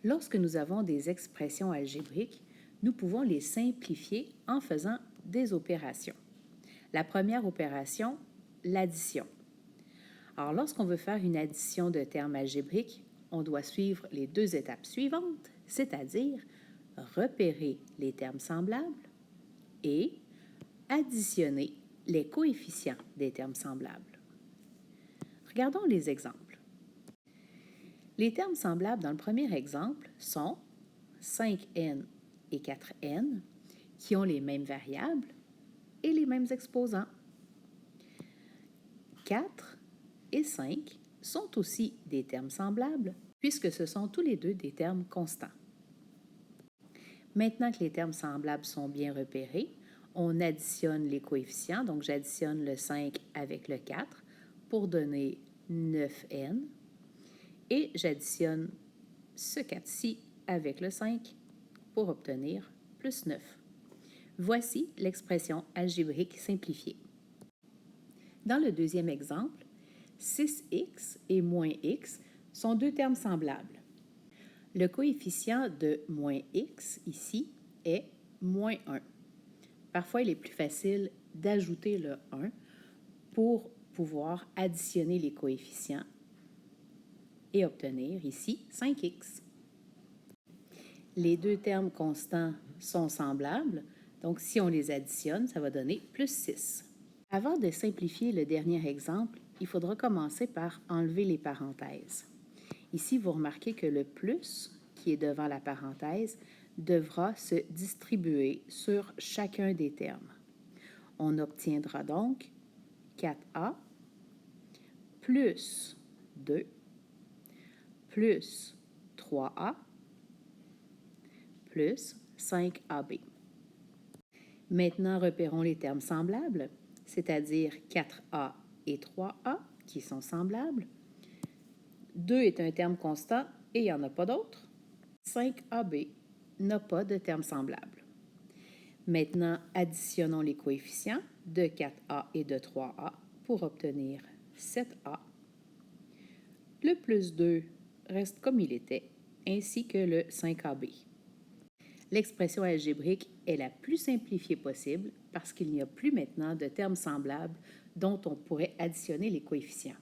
Lorsque nous avons des expressions algébriques, nous pouvons les simplifier en faisant des opérations. La première opération, l'addition. Alors, lorsqu'on veut faire une addition de termes algébriques, on doit suivre les deux étapes suivantes, c'est-à-dire repérer les termes semblables et additionner les coefficients des termes semblables. Regardons les exemples. Les termes semblables dans le premier exemple sont 5n et 4n qui ont les mêmes variables et les mêmes exposants. 4 et 5 sont aussi des termes semblables puisque ce sont tous les deux des termes constants. Maintenant que les termes semblables sont bien repérés, on additionne les coefficients, donc j'additionne le 5 avec le 4 pour donner 9n et j'additionne ce 4-ci avec le 5 pour obtenir plus 9. Voici l'expression algébrique simplifiée. Dans le deuxième exemple, 6x et moins x sont deux termes semblables. Le coefficient de moins x, ici, est moins 1. Parfois, il est plus facile d'ajouter le 1 pour pouvoir additionner les coefficients et obtenir ici 5x. Les deux termes constants sont semblables, donc si on les additionne, ça va donner plus 6. Avant de simplifier le dernier exemple, il faudra commencer par enlever les parenthèses. Ici, vous remarquez que le plus qui est devant la parenthèse devra se distribuer sur chacun des termes. On obtiendra donc 4a plus 2 plus 3a plus 5ab. Maintenant, repérons les termes semblables, c'est-à-dire 4a et 3a qui sont semblables. 2 est un terme constant et il n'y en a pas d'autre. 5ab n'a pas de terme semblable. Maintenant, additionnons les coefficients de 4a et de 3a pour obtenir 7a. Le plus 2 reste comme il était, ainsi que le 5ab. L'expression algébrique est la plus simplifiée possible parce qu'il n'y a plus maintenant de termes semblables dont on pourrait additionner les coefficients.